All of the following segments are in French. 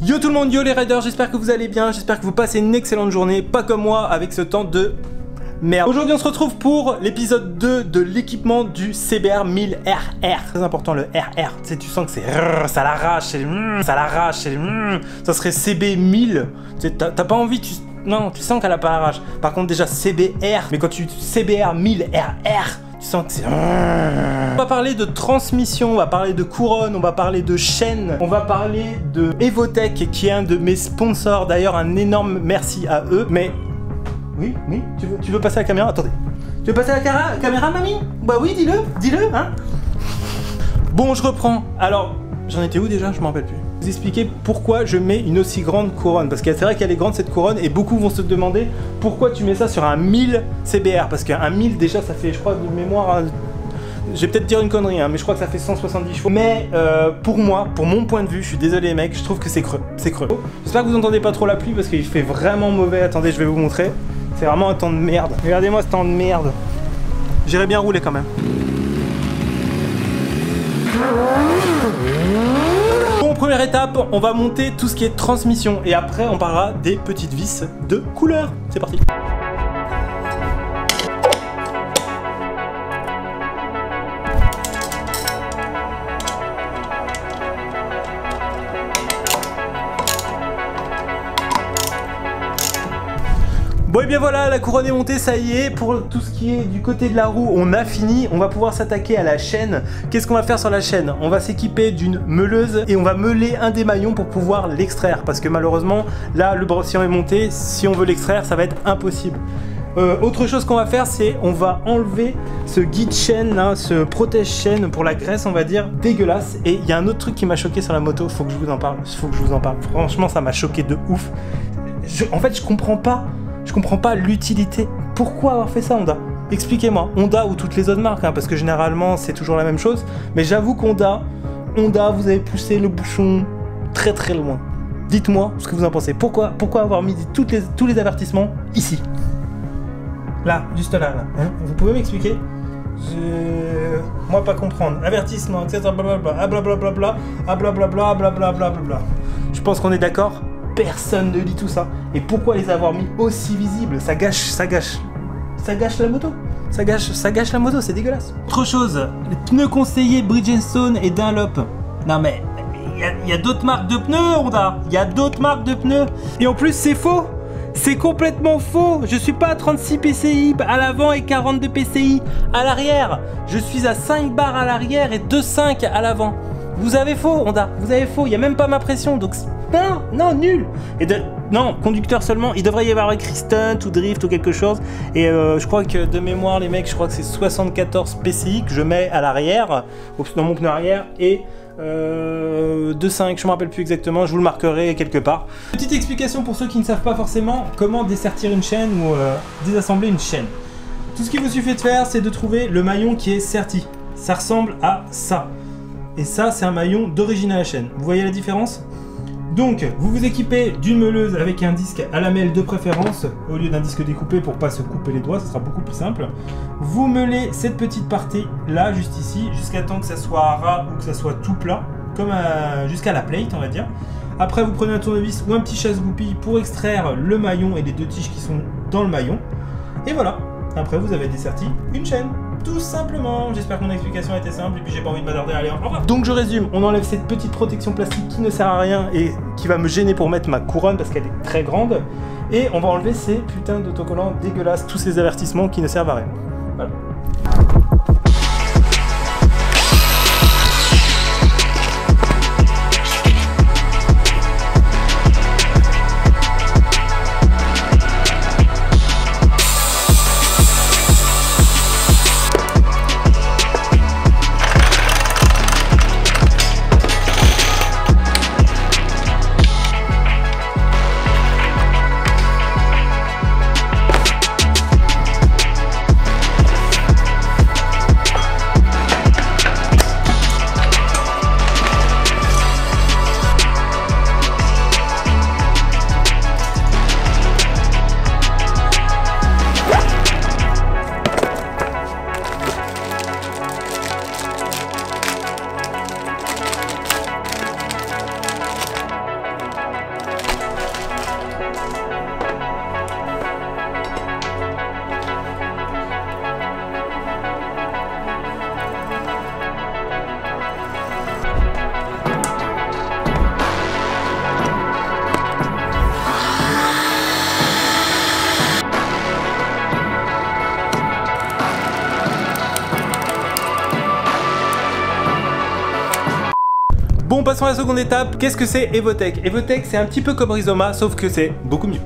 Yo tout le monde, yo les riders, j'espère que vous allez bien, j'espère que vous passez une excellente journée, pas comme moi avec ce temps de merde. Aujourd'hui on se retrouve pour l'épisode 2 de l'équipement du CBR 1000 RR. Très important le RR, tu sais, tu sens que c'est ça l'arrache, ça l'arrache, ça serait CB 1000, t'as pas envie, non, tu sens qu'elle a pas l'arrache. Par contre déjà CBR, mais quand tu CBR 1000 RR, tu sens que c'est... On va parler de transmission, on va parler de couronne, on va parler de chaîne, on va parler de Evotech qui est un de mes sponsors. D'ailleurs, un énorme merci à eux. Mais... Oui, tu veux passer à la caméra? Attendez. Tu veux passer à la caméra, mamie? Bah oui, dis-le, hein. Bon, je reprends. Alors, j'en étais où déjà? Je m'en rappelle plus. Vous expliquer pourquoi je mets une aussi grande couronne, parce que c'est vrai qu'elle est grande cette couronne et beaucoup vont se demander pourquoi tu mets ça sur un 1000 CBR, parce qu'un 1000 déjà ça fait, je crois de mémoire, je vais peut-être dire une connerie hein, mais je crois que ça fait 170 chevaux, mais pour moi, pour mon point de vue, je suis désolé les mecs, je trouve que c'est creux, J'espère que vous entendez pas trop la pluie parce qu'il fait vraiment mauvais. Attendez, je vais vous montrer, c'est vraiment un temps de merde, regardez-moi ce temps de merde. J'irais bien rouler quand même. Bon, première étape, on va monter tout ce qui est transmission et après on parlera des petites vis de couleur. C'est parti. Bon et bien voilà, la couronne est montée, ça y est. Pour tout ce qui est du côté de la roue, on a fini. On va pouvoir s'attaquer à la chaîne. Qu'est-ce qu'on va faire sur la chaîne? On va s'équiper d'une meuleuse et on va meuler un des maillons pour pouvoir l'extraire. Parce que malheureusement, là, le brossillon est monté. Si on veut l'extraire, ça va être impossible. Autre chose qu'on va faire, c'est on va enlever ce guide chaîne, hein, ce protège chaîne pour la graisse, on va dire, dégueulasse. Et il y a un autre truc qui m'a choqué sur la moto, faut que je vous en parle. Franchement, ça m'a choqué de ouf. En fait, je comprends pas l'utilité. Pourquoi avoir fait ça, Honda? Expliquez-moi. Honda ou toutes les autres marques, hein, parce que généralement c'est toujours la même chose. Mais j'avoue qu'Honda, vous avez poussé le bouchon très très loin. Dites-moi ce que vous en pensez. Pourquoi avoir mis tous les avertissements ici? Là, juste là. Hein? Vous pouvez m'expliquer? Moi pas comprendre. Avertissement, etc. Blablabla, blablabla, blablabla, blablabla. Je pense qu'on est d'accord. Personne ne lit tout ça. Et pourquoi les avoir mis aussi visibles? Ça gâche la moto. Ça gâche la moto, c'est dégueulasse. Autre chose, les pneus conseillés Bridgestone et Dunlop. Non mais, il y a d'autres marques de pneus, Honda. Il y a d'autres marques de pneus. Et en plus, c'est faux. C'est complètement faux. Je suis pas à 36 PCI à l'avant et 42 PCI à l'arrière. Je suis à 5 bars à l'arrière et 2,5 à l'avant. Vous avez faux, Honda. Vous avez faux. Il n'y a même pas ma pression. Donc, non, nul. Non, conducteur seulement. Il devrait y avoir écrit stunt ou drift ou quelque chose. Et je crois que de mémoire, les mecs, je crois que c'est 74 PCI que je mets à l'arrière, dans mon pneu arrière. Et 2,5, je me rappelle plus exactement. Je vous le marquerai quelque part. Petite explication pour ceux qui ne savent pas forcément comment dessertir une chaîne ou désassembler une chaîne. Tout ce qu'il vous suffit de faire, c'est de trouver le maillon qui est serti. Ça ressemble à ça. Et ça, c'est un maillon d'origine à la chaîne. Vous voyez la différence? Donc, vous vous équipez d'une meuleuse avec un disque à lamelle de préférence, au lieu d'un disque découpé pour pas se couper les doigts, ce sera beaucoup plus simple. Vous meulez cette petite partie là, juste ici, jusqu'à temps que ça soit ras ou que ça soit tout plat, comme jusqu'à la plate, on va dire. Après, vous prenez un tournevis ou un petit chasse-goupille pour extraire le maillon et les deux tiges qui sont dans le maillon. Et voilà, après vous avez desserti une chaîne. Tout simplement. J'espère que mon explication a été simple et puis j'ai pas envie de m'attarder. Allez, au revoir. Donc je résume, on enlève cette petite protection plastique qui ne sert à rien et qui va me gêner pour mettre ma couronne parce qu'elle est très grande. Et on va enlever ces putains d'autocollants dégueulasses, tous ces avertissements qui ne servent à rien. Voilà. passons à la seconde étape. Qu'est-ce que c'est Evotech? Evotech, c'est un petit peu comme Rizoma, sauf que c'est beaucoup mieux.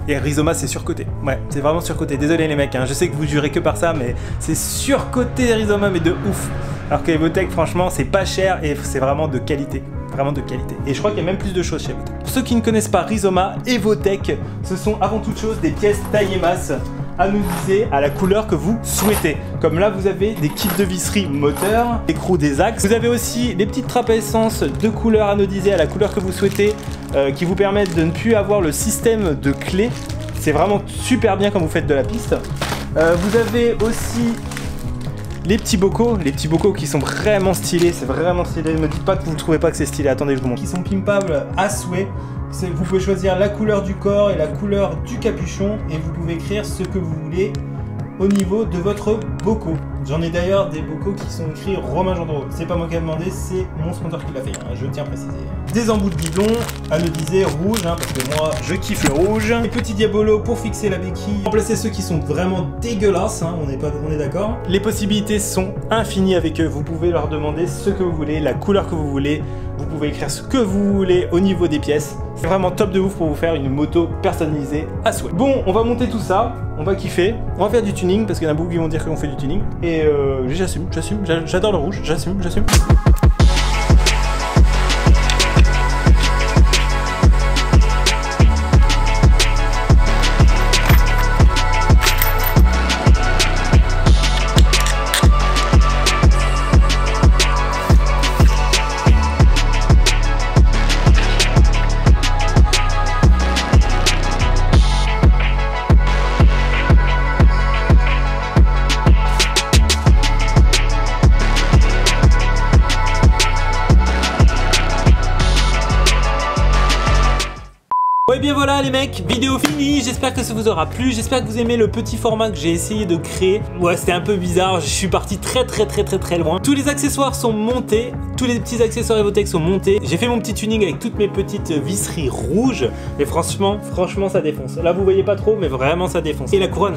Et Rizoma, c'est surcoté. Ouais, c'est vraiment surcoté. Désolé les mecs, hein, je sais que vous jurez que par ça, mais c'est surcoté Rizoma, mais de ouf. Alors que Evotech, franchement, c'est pas cher et c'est vraiment de qualité. Vraiment de qualité. Et je crois qu'il y a même plus de choses chez Evotech. Pour ceux qui ne connaissent pas Rizoma, Evotech, ce sont avant toute chose des pièces taillées masse anodisées à la couleur que vous souhaitez. Comme là, vous avez des kits de visserie moteur, l'écrou des axes. Vous avez aussi des petites trappes à essence de couleur anodisées à la couleur que vous souhaitez, qui vous permettent de ne plus avoir le système de clés. C'est vraiment super bien quand vous faites de la piste. Vous avez aussi les petits bocaux qui sont vraiment stylés, c'est vraiment stylé. Ne me dites pas que vous ne trouvez pas que c'est stylé, attendez, je vous montre. Qui sont pimpables à souhait. Vous pouvez choisir la couleur du corps et la couleur du capuchon et vous pouvez écrire ce que vous voulez au niveau de votre bocaux. J'en ai d'ailleurs des bocaux qui sont écrits Romain Gendreau. C'est pas moi qui ai demandé, c'est mon sponsor qui l'a fait, hein, je tiens à préciser. Des embouts de bidon anodisés rouges, hein, parce que moi je kiffe le rouge. Les petits diabolos pour fixer la béquille. Remplacer ceux qui sont vraiment dégueulasses, hein, on est d'accord. Les possibilités sont infinies avec eux. Vous pouvez leur demander ce que vous voulez, la couleur que vous voulez. Vous pouvez écrire ce que vous voulez au niveau des pièces. C'est vraiment top de ouf pour vous faire une moto personnalisée à souhait. Bon, on va monter tout ça, on va kiffer, on va faire du tuning parce qu'il y en a beaucoup qui vont dire qu'on fait du tuning. Et j'assume, j'adore le rouge, j'assume. Et bien voilà les mecs, vidéo finie, j'espère que ça vous aura plu, j'espère que vous aimez le petit format que j'ai essayé de créer. Ouais, c'était un peu bizarre, je suis parti très loin. Tous les accessoires sont montés, tous les petits accessoires Evotech sont montés. J'ai fait mon petit tuning avec toutes mes petites visseries rouges et franchement ça défonce. Là vous voyez pas trop mais vraiment ça défonce. Et la couronne,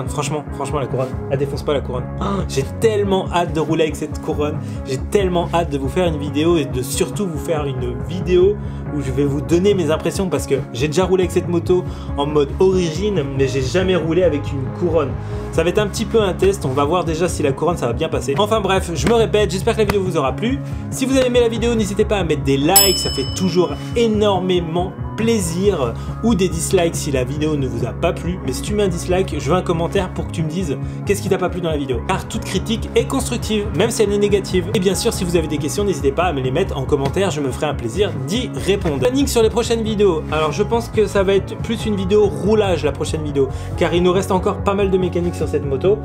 franchement la couronne, elle défonce pas la couronne. Oh, j'ai tellement hâte de rouler avec cette couronne, j'ai tellement hâte de vous faire une vidéo et de surtout vous faire une vidéo où je vais vous donner mes impressions parce que j'ai déjà roulé avec cette moto en mode origine, mais j'ai jamais roulé avec une couronne. Ça va être un petit peu un test, on va voir déjà si la couronne ça va bien passer. Enfin bref, je me répète, j'espère que la vidéo vous aura plu. Si vous avez aimé la vidéo, n'hésitez pas à mettre des likes, ça fait toujours énormément plaisir, ou des dislikes si la vidéo ne vous a pas plu. Mais si tu mets un dislike, je veux un commentaire pour que tu me dises qu'est-ce qui t'a pas plu dans la vidéo, car toute critique est constructive même si elle est négative. Et bien sûr, si vous avez des questions, n'hésitez pas à me les mettre en commentaire, je me ferai un plaisir d'y répondre. Planning sur les prochaines vidéos, alors je pense que ça va être plus une vidéo roulage la prochaine vidéo, car il nous reste encore pas mal de mécanique sur cette moto.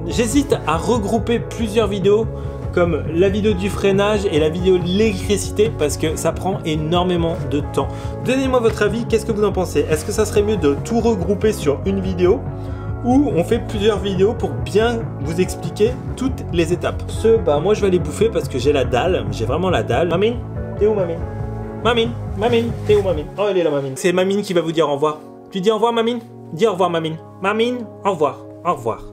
J'hésite à regrouper plusieurs vidéos comme la vidéo du freinage et la vidéo de l'électricité parce que ça prend énormément de temps. Donnez-moi votre avis, qu'est-ce que vous en pensez? Est-ce que ça serait mieux de tout regrouper sur une vidéo ou on fait plusieurs vidéos pour bien vous expliquer toutes les étapes? Moi je vais aller bouffer parce que j'ai la dalle, j'ai vraiment la dalle. Mamine, t'es où Mamine? Mamine, t'es où Mamine? Oh elle est là Mamine. C'est Mamine qui va vous dire au revoir. Tu dis au revoir Mamine? Dis au revoir Mamine. Mamine, au revoir. Au revoir.